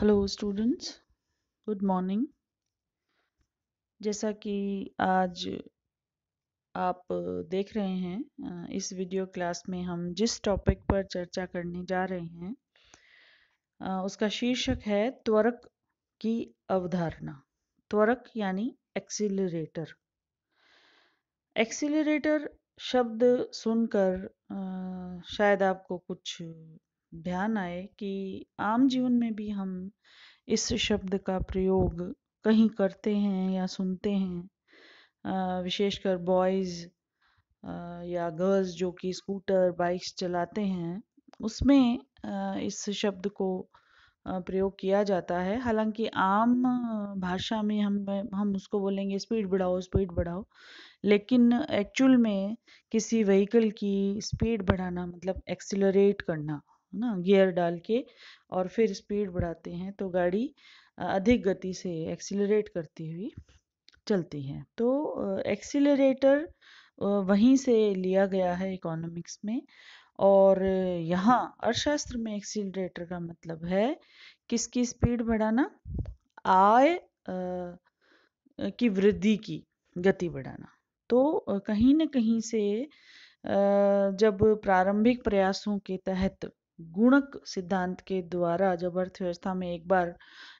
Hello students, good morning. जैसा कि आज आप देख रहे हैं, इस वीडियो क्लास में हम जिस टॉपिक पर चर्चा करने जा रहे हैं उसका शीर्षक है त्वरक की अवधारणा। त्वरक यानी एक्सीलरेटर। एक्सीलरेटर शब्द सुनकर शायद आपको कुछ ध्यान आए कि आम जीवन में भी हम इस शब्द का प्रयोग कहीं करते हैं या सुनते हैं। विशेषकर बॉयज़ या गर्ल्स जो कि स्कूटर बाइक्स चलाते हैं उसमें इस शब्द को प्रयोग किया जाता है। हालांकि आम भाषा में हम उसको बोलेंगे स्पीड बढ़ाओ, स्पीड बढ़ाओ, लेकिन एक्चुअल में किसी व्हीकल की स्पीड बढ़ाना मतलब एक्सीलरेट करना, है ना। गियर डाल के और फिर स्पीड बढ़ाते हैं तो गाड़ी अधिक गति से एक्सीलरेट करती हुई चलती है। तो एक्सीलरेटर वहीं से लिया गया है इकोनॉमिक्स में। और यहाँ अर्थशास्त्र में एक्सीलरेटर का मतलब है किसकी स्पीड बढ़ाना, आय की वृद्धि की गति बढ़ाना। तो कहीं न कहीं से जब प्रारंभिक प्रयासों के तहत गुणक सिद्धांत के द्वारा जब अर्थव्यवस्था में एक बार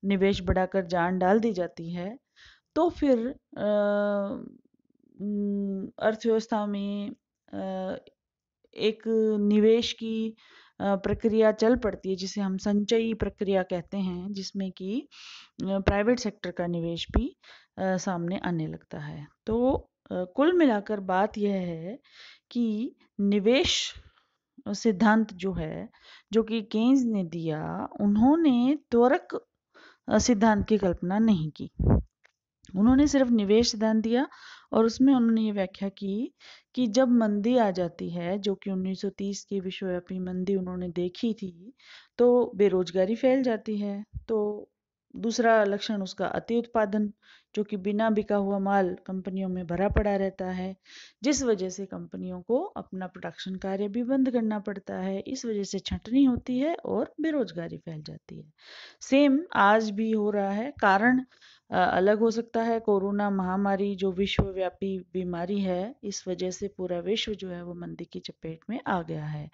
निवेश बढ़ाकर जान डाल दी जाती है तो फिर अर्थव्यवस्था में एक निवेश की प्रक्रिया चल पड़ती है जिसे हम संचयी प्रक्रिया कहते हैं, जिसमें कि प्राइवेट सेक्टर का निवेश भी सामने आने लगता है। तो कुल मिलाकर बात यह है कि निवेश सिद्धांत जो है, जो कि केन्स ने दिया, उन्होंने त्वरक सिद्धांत की कल्पना नहीं की। उन्होंने सिर्फ निवेश सिद्धांत दिया और उसमें उन्होंने ये व्याख्या की कि जब मंदी आ जाती है, जो कि 1930 की विश्वव्यापी मंदी उन्होंने देखी थी, तो बेरोजगारी फैल जाती है। तो दूसरा लक्षण उसका अति उत्पादन, जो कि बिना बिका हुआ माल कंपनियों में भरा पड़ा रहता है, जिस वजह से कंपनियों को अपना प्रोडक्शन कार्य भी बंद करना पड़ता है। इस वजह से छंटनी होती है और बेरोजगारी फैल जाती है। सेम आज भी हो रहा है। कारण अलग हो सकता है। कोरोना महामारी जो विश्वव्यापी बीमारी है, इस वजह से पूरा विश्व जो है वो मंदी की चपेट में आ गया है।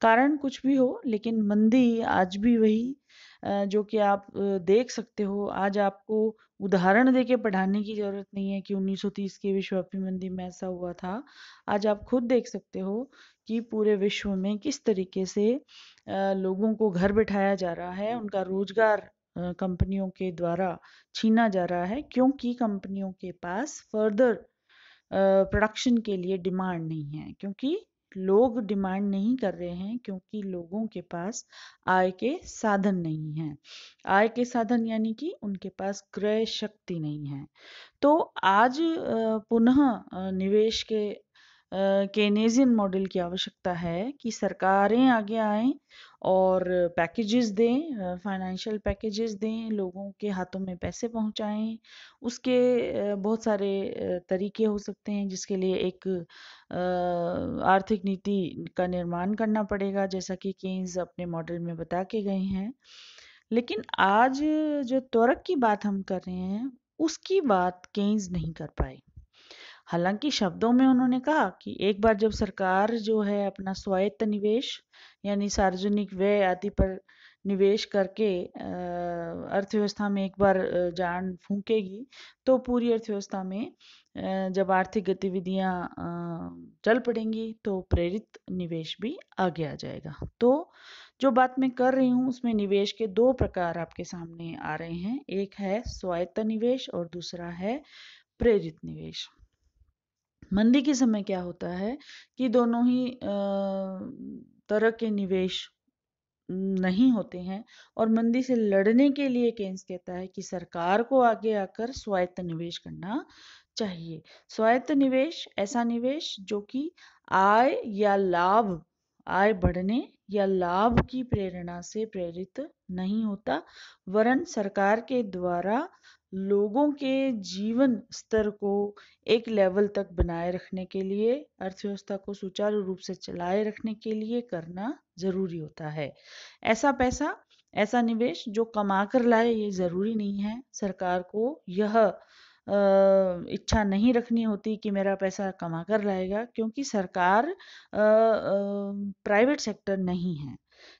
कारण कुछ भी हो, लेकिन मंदी आज भी वही जो कि आप देख सकते हो। आज आपको उदाहरण देके पढ़ाने की ज़रूरत नहीं है कि 1930 की विश्वव्यापी मंदी में ऐसा हुआ था। आज आप खुद देख सकते हो कि पूरे विश्व में किस तरीके से लोगों को घर बिठाया जा रहा है, उनका रोजगार कंपनियों के द्वारा छीना जा रहा है, क्योंकि कंपनियों के पास फर्दर प्रोडक्शन के लिए डिमांड नहीं है। क्योंकि लोग डिमांड नहीं कर रहे हैं, क्योंकि लोगों के पास आय के साधन नहीं हैं। आय के साधन यानी कि उनके पास क्रय शक्ति नहीं है। तो आज पुनः निवेश के केनेजियन मॉडल की आवश्यकता है कि सरकारें आगे आएं और पैकेजेस दें, फाइनेंशियल पैकेजेस दें, लोगों के हाथों में पैसे पहुंचाएं। उसके बहुत सारे तरीके हो सकते हैं, जिसके लिए एक आर्थिक नीति का निर्माण करना पड़ेगा, जैसा कि केन्स अपने मॉडल में बता के गए हैं। लेकिन आज जो त्वरक की बात हम कर रहे हैं, उसकी बात केन्स नहीं कर पाए। हालांकि शब्दों में उन्होंने कहा कि एक बार जब सरकार जो है अपना स्वायत्त निवेश यानी सार्वजनिक व्यय आदि पर निवेश करके अर्थव्यवस्था में एक बार जान फूंकेगी, तो पूरी अर्थव्यवस्था में जब आर्थिक गतिविधियां चल पड़ेंगी तो प्रेरित निवेश भी आगे आ जाएगा। तो जो बात मैं कर रही हूँ उसमें निवेश के दो प्रकार आपके सामने आ रहे हैं। एक है स्वायत्त निवेश और दूसरा है प्रेरित निवेश। मंदी के समय क्या होता है कि दोनों ही तरह के निवेश नहीं होते हैं, और मंदी से लड़ने के लिए केन्स कहता है कि सरकार को आगे आकर स्वायत्त निवेश करना चाहिए। स्वायत्त निवेश ऐसा निवेश जो कि आय या लाभ, आय बढ़ने या लाभ की प्रेरणा से प्रेरित नहीं होता, वरन सरकार के द्वारा लोगों के जीवन स्तर को एक लेवल तक बनाए रखने के लिए, अर्थव्यवस्था को सुचारू रूप से चलाए रखने के लिए करना जरूरी होता है। ऐसा पैसा ऐसा निवेश जो कमा कर लाए ये ज़रूरी नहीं है। सरकार को यह इच्छा नहीं रखनी होती कि मेरा पैसा कमा कर लाएगा, क्योंकि सरकार प्राइवेट सेक्टर नहीं है।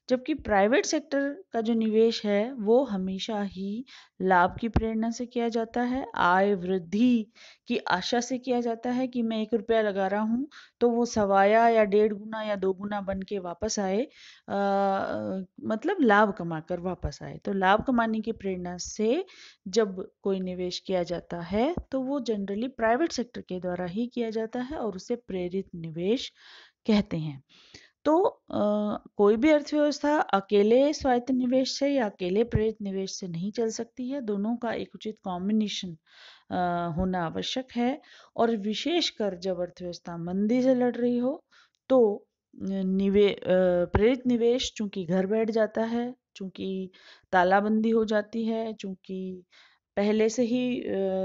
जबकि प्राइवेट सेक्टर का जो निवेश है वो हमेशा ही लाभ की प्रेरणा से किया जाता है, आय वृद्धि की आशा से किया जाता है कि मैं 1 रुपया लगा रहा हूँ तो वो सवाया या 1.5 गुना या 2 गुना बन के वापस आए, मतलब लाभ कमाकर वापस आए। तो लाभ कमाने की प्रेरणा से जब कोई निवेश किया जाता है तो वो जनरली प्राइवेट सेक्टर के द्वारा ही किया जाता है और उसे प्रेरित निवेश कहते हैं। तो कोई भी अर्थव्यवस्था अकेले स्वायत्त निवेश से या अकेले प्रेरित निवेश से नहीं चल सकती है। दोनों का एक उचित कॉम्बिनेशन होना आवश्यक है। और विशेषकर जब अर्थव्यवस्था मंदी से लड़ रही हो तो प्रेरित निवेश चूंकि घर बैठ जाता है, चूंकि तालाबंदी हो जाती है, चूंकि पहले से ही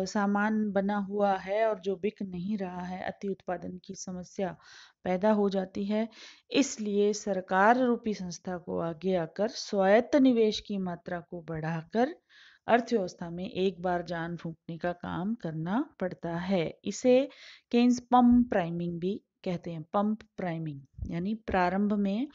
सामान बना हुआ है और जो बिक नहीं रहा है, अति उत्पादन की समस्या पैदा हो जाती है। इसलिए सरकार रूपी संस्था को आगे आकर स्वायत्त निवेश की मात्रा को बढ़ाकर अर्थव्यवस्था में एक बार जान फूंकने का काम करना पड़ता है। इसे केन्स पंप प्राइमिंग भी कहते हैं। पंप प्राइमिंग यानी प्रारंभ में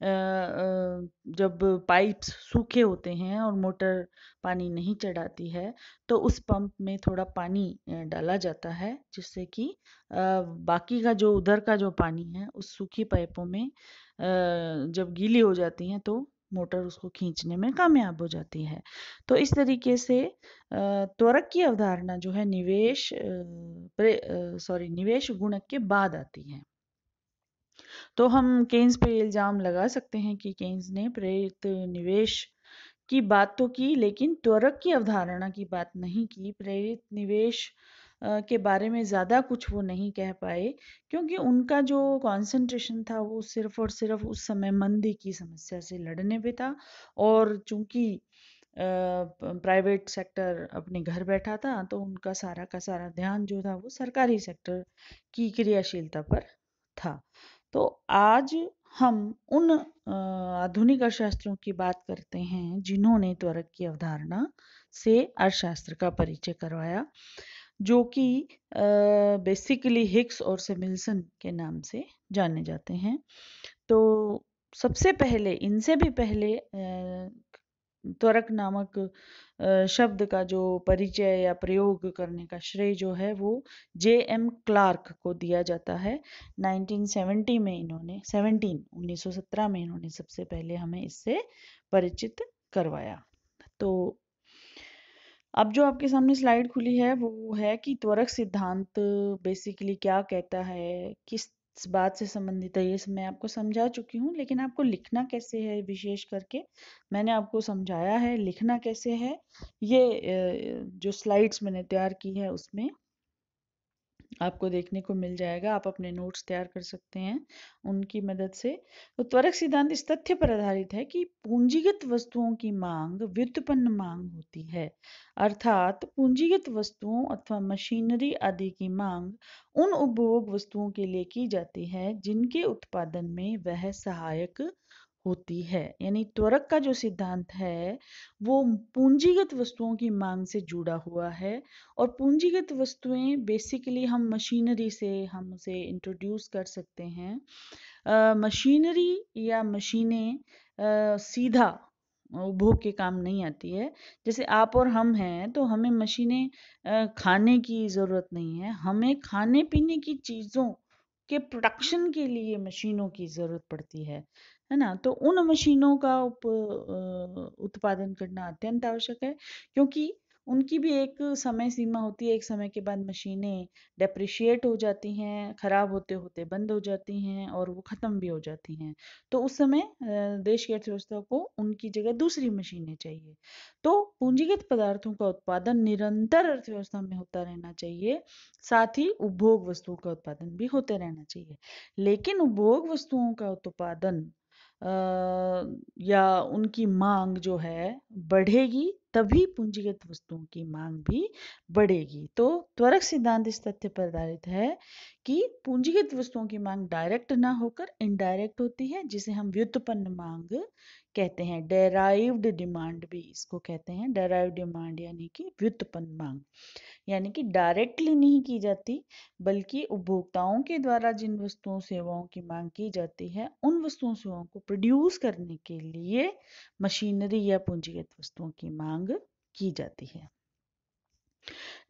जब पाइप्स सूखे होते हैं और मोटर पानी नहीं चढ़ाती है तो उस पंप में थोड़ा पानी डाला जाता है, जिससे कि बाकी का जो उधर का जो पानी है उस सूखी पाइपों में जब गीली हो जाती हैं तो मोटर उसको खींचने में कामयाब हो जाती है। तो इस तरीके से त्वरक की अवधारणा जो है निवेश गुणक के बाद आती है। तो हम केन्स पे इल्ज़ाम लगा सकते हैं कि केन्स ने प्रेरित निवेश की बात तो की, लेकिन त्वरक की अवधारणा की बात नहीं की। प्रेरित निवेश के बारे में ज़्यादा कुछ वो नहीं कह पाए, क्योंकि उनका जो कंसंट्रेशन था वो सिर्फ और सिर्फ उस समय मंदी की समस्या से लड़ने पे था। और चूंकि प्राइवेट सेक्टर अपने घर बैठा था तो उनका सारा का सारा ध्यान जो था वो सरकारी सेक्टर की क्रियाशीलता पर था। तो आज हम उन आधुनिक अर्थशास्त्रियों की बात करते हैं जिन्होंने त्वरक की अवधारणा से अर्थशास्त्र का परिचय करवाया, जो कि बेसिकली हिक्स और सेमिल्सन के नाम से जाने जाते हैं। तो सबसे पहले, इनसे भी पहले त्वरक नामक शब्द का जो परिचय या प्रयोग करने का श्रेय जो है वो J.M. क्लार्क को दिया जाता है। 1917 में इन्होंने सबसे पहले हमें इससे परिचित करवाया। तो अब जो आपके सामने स्लाइड खुली है वो है कि त्वरक सिद्धांत बेसिकली क्या कहता है, किस बात से संबंधित है, ये मैं आपको समझा चुकी हूँ। लेकिन आपको लिखना कैसे है विशेष करके मैंने आपको समझाया है। लिखना कैसे है ये जो स्लाइड्स मैंने तैयार की है उसमें आपको देखने को मिल जाएगा। आप अपने नोट्स तैयार कर सकते हैं उनकी मदद से। तो त्वरक सिद्धांत इस तथ्य पर आधारित है कि पूंजीगत वस्तुओं की मांग व्युत्पन्न मांग होती है, अर्थात पूंजीगत वस्तुओं अथवा मशीनरी आदि की मांग उन उपभोग वस्तुओं के लिए की जाती है जिनके उत्पादन में वह सहायक होती है। यानी त्वरक का जो सिद्धांत है वो पूंजीगत वस्तुओं की मांग से जुड़ा हुआ है। और पूंजीगत वस्तुएं बेसिकली हम मशीनरी से हम उसे इंट्रोड्यूस कर सकते हैं। मशीनरी या मशीनें सीधा उपभोग के काम नहीं आती है। जैसे आप और हम हैं तो हमें मशीनें खाने की ज़रूरत नहीं है, हमें खाने पीने की चीज़ों के प्रोडक्शन के लिए मशीनों की ज़रूरत पड़ती है ना। तो उन मशीनों का उत्पादन करना अत्यंत आवश्यक है, क्योंकि उनकी भी एक समय सीमा होती है। एक समय के बाद मशीनें डेप्रिशिएट हो जाती हैं, खराब होते होते बंद हो जाती हैं और वो ख़त्म भी हो जाती हैं। तो उस समय देश की अर्थव्यवस्था को उनकी जगह दूसरी मशीनें चाहिए। तो पूंजीगत पदार्थों का उत्पादन निरंतर अर्थव्यवस्था में होता रहना चाहिए, साथ ही उपभोग वस्तुओं का उत्पादन भी होते रहना चाहिए। लेकिन उपभोग वस्तुओं का उत्पादन या उनकी मांग जो है बढ़ेगी, तभी पूंजीगत वस्तुओं की मांग भी बढ़ेगी। तो त्वरक सिद्धांत इस तथ्य पर आधारित है कि पूंजीगत वस्तुओं की मांग डायरेक्ट ना होकर इनडायरेक्ट होती है, जिसे हम व्युत्पन्न मांग कहते हैं। डेराइव्ड डिमांड भी इसको कहते हैं। डेराइव्ड डिमांड यानी कि व्युत्पन्न मांग, यानी कि डायरेक्टली नहीं की जाती, बल्कि उपभोक्ताओं के द्वारा जिन वस्तुओं सेवाओं की मांग की जाती है, उन वस्तुओं सेवाओं को प्रोड्यूस करने के लिए मशीनरी या पूंजीगत वस्तुओं की मांग की जाती है।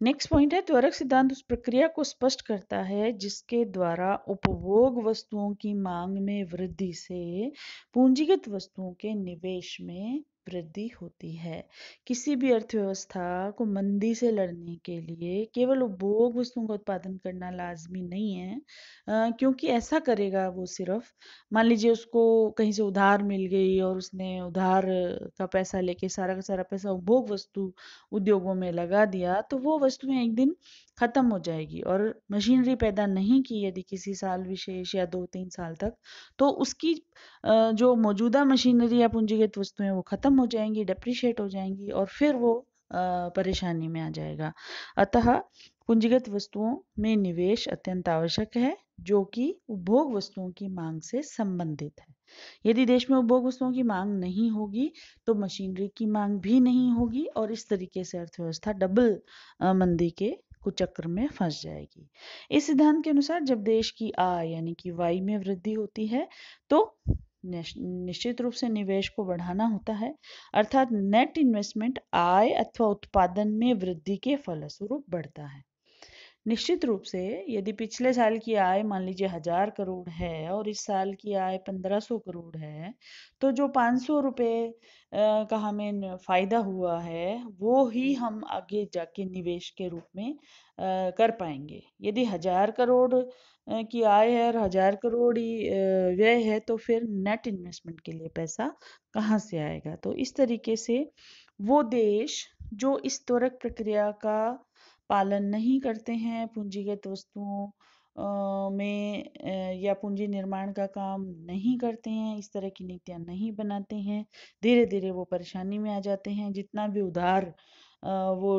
नेक्स्ट पॉइंट है, त्वरक सिद्धांत उस प्रक्रिया को स्पष्ट करता है जिसके द्वारा उपभोग वस्तुओं की मांग में वृद्धि से पूंजीगत वस्तुओं के निवेश में वृद्धि होती है। किसी भी अर्थव्यवस्था को मंदी से लड़ने के लिए केवल उपभोग वस्तुओं का उत्पादन करना लाजमी नहीं है, क्योंकि ऐसा करेगा वो सिर्फ, मान लीजिए उसको कहीं से उधार मिल गई और उसने उधार का पैसा लेके सारा का सारा पैसा उपभोग वस्तु उद्योगों में लगा दिया, तो वो वस्तुएं एक दिन खत्म हो जाएगी। और मशीनरी पैदा नहीं की यदि किसी साल विशेष या 2-3 साल तक, तो उसकी जो मौजूदा मशीनरी या पूंजीगत वस्तुएं वो खत्म हो जाएंगी, डेप्रिशिएट हो जाएंगी, और फिर वो परेशानी में आ जाएगा। अतः पूंजीगत वस्तुओं में निवेश अत्यंत आवश्यक है, जो कि उपभोग वस्तुओं की मांग से संबंधित है। यदि देश में उपभोग वस्तुओं की मांग नहीं होगी, तो मशीनरी की मांग भी नहीं होगी, और इस तरीके से अर्थव्यवस्था डबल मंदी के कुचक्र में फंस जाएगी। इस सिद्धांत के अनुसार जब देश की आय यानी कि वाई में वृद्धि होती है, तो निश्चित रूप से निवेश को बढ़ाना होता है, अर्थात नेट इन्वेस्टमेंट आय अथवा उत्पादन में वृद्धि के फलस्वरूप बढ़ता है। निश्चित रूप से यदि पिछले साल की आय मान लीजिए 1000 करोड़ है और इस साल की आय 1500 करोड़ है, तो जो 500 रुपये का हमें फायदा हुआ है, वो ही हम आगे जाके निवेश के रूप में कर पाएंगे। यदि 1000 करोड़ की आय है और 1000 करोड़ ही व्यय है, तो फिर नेट इन्वेस्टमेंट के लिए पैसा कहाँ से आएगा? तो इस तरीके से वो देश जो इस त्वरक प्रक्रिया का पालन नहीं करते हैं, पूंजीगत वस्तुओं में या पूंजी निर्माण का काम नहीं करते हैं, इस तरह की नीतियां नहीं बनाते हैं, धीरे धीरे वो परेशानी में आ जाते हैं। जितना भी उधार वो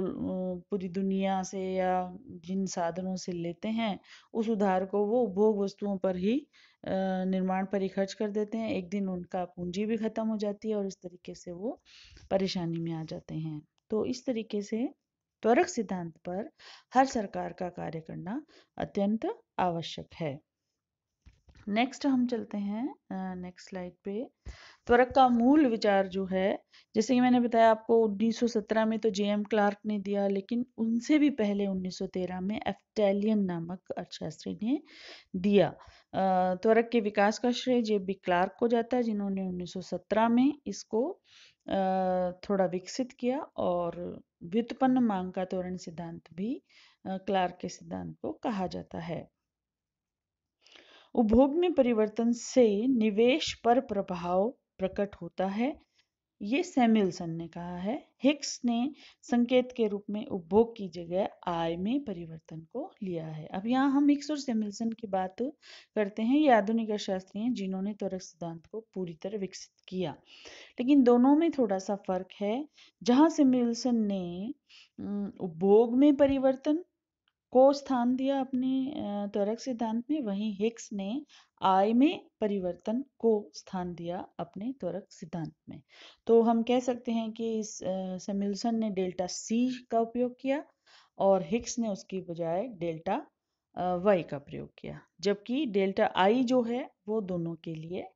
पूरी दुनिया से या जिन साधनों से लेते हैं, उस उधार को वो उपभोग वस्तुओं पर ही निर्माण पर ही खर्च कर देते हैं। एक दिन उनका पूंजी भी खत्म हो जाती है और इस तरीके से वो परेशानी में आ जाते हैं। तो इस तरीके से त्वरक सिद्धांत पर हर सरकार का कार्य करना अत्यंत आवश्यक है। नेक्स्ट हम चलते हैं नेक्स्ट स्लाइड पे। त्वरक का मूल विचार जो है, जैसे कि मैंने बताया आपको, 1917 में तो जे.एम. क्लार्क ने दिया, लेकिन उनसे भी पहले 1913 में एफ्टेलियन नामक अर्थशास्त्री ने दिया। त्वरक के विकास का श्रेय जे.बी. क्लार्क को जाता है, जिन्होंने 1917 में इसको थोड़ा विकसित किया, और व्युत्पन्न मांग का त्वरण सिद्धांत भी क्लार्क के सिद्धांत को कहा जाता है। उपभोग में परिवर्तन से निवेश पर प्रभाव प्रकट होता है, ये सैमुअल्सन ने कहा है। हिक्स ने संकेत के रूप में उपभोग की जगह आय में परिवर्तन को लिया है। अब यहाँ हम हिक्स और सैमुअल्सन की बात करते हैं। ये आधुनिक अर्थशास्त्री हैं जिन्होंने त्वरक सिद्धांत को पूरी तरह विकसित किया, लेकिन दोनों में थोड़ा सा फर्क है। जहाँ सैमुअल्सन ने उपभोग में परिवर्तन को स्थान दिया अपने त्वरक सिद्धांत में, वहीं हिक्स ने आय में परिवर्तन को स्थान दिया अपने त्वरक सिद्धांत में। तो हम कह सकते हैं कि सैमुअल्सन ने डेल्टा सी का उपयोग किया और हिक्स ने उसकी बजाय डेल्टा वाई का प्रयोग किया, जबकि डेल्टा आई जो है वो दोनों के लिए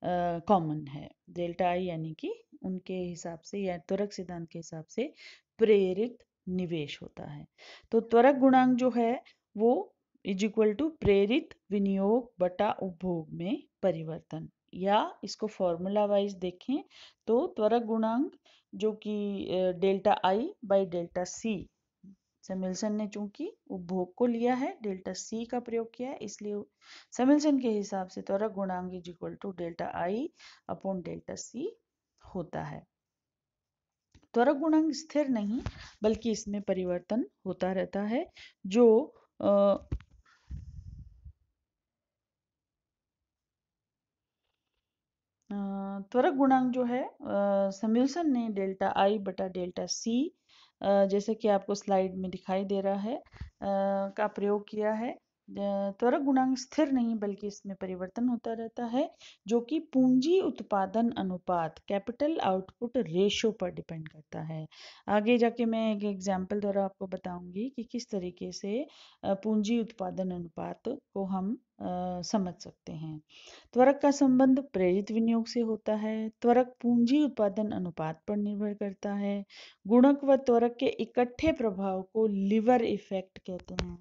कॉमन है। डेल्टा आई यानी कि उनके हिसाब से या त्वरक सिद्धांत के हिसाब से प्रेरित निवेश होता है। तो त्वरक गुणांक जो है वो इज इक्वल टू प्रेरित विनियोग बटा उपभोग में परिवर्तन, या इसको फॉर्मूला वाइज देखें तो त्वरक गुणांक जो कि delta I by delta C, Samuelson ने चूंकि उपभोग को लिया है, डेल्टा सी का प्रयोग किया है, इसलिए सैमुअल्सन के हिसाब से त्वरक गुणांक is equal to delta I upon delta C होता है। त्वरक गुणांक स्थिर नहीं, बल्कि इसमें परिवर्तन होता रहता है। जो त्वरक गुणांक जो है सैमुअल्सन ने डेल्टा आई बटा डेल्टा सी, जैसे कि आपको स्लाइड में दिखाई दे रहा है, का प्रयोग किया है। त्वरक गुणांक स्थिर नहीं बल्कि इसमें परिवर्तन होता रहता है, जो कि पूंजी उत्पादन अनुपात कैपिटल आउटपुट रेशो पर डिपेंड करता है। आगे जाके मैं एक एग्जांपल द्वारा आपको बताऊंगी कि किस तरीके से पूंजी उत्पादन अनुपात को हम समझ सकते हैं। त्वरक का संबंध प्रेरित विनियोग से होता है। त्वरक पूंजी उत्पादन अनुपात पर निर्भर करता है। गुणक व त्वरक के इकट्ठे प्रभाव को लीवर इफेक्ट कहते हैं।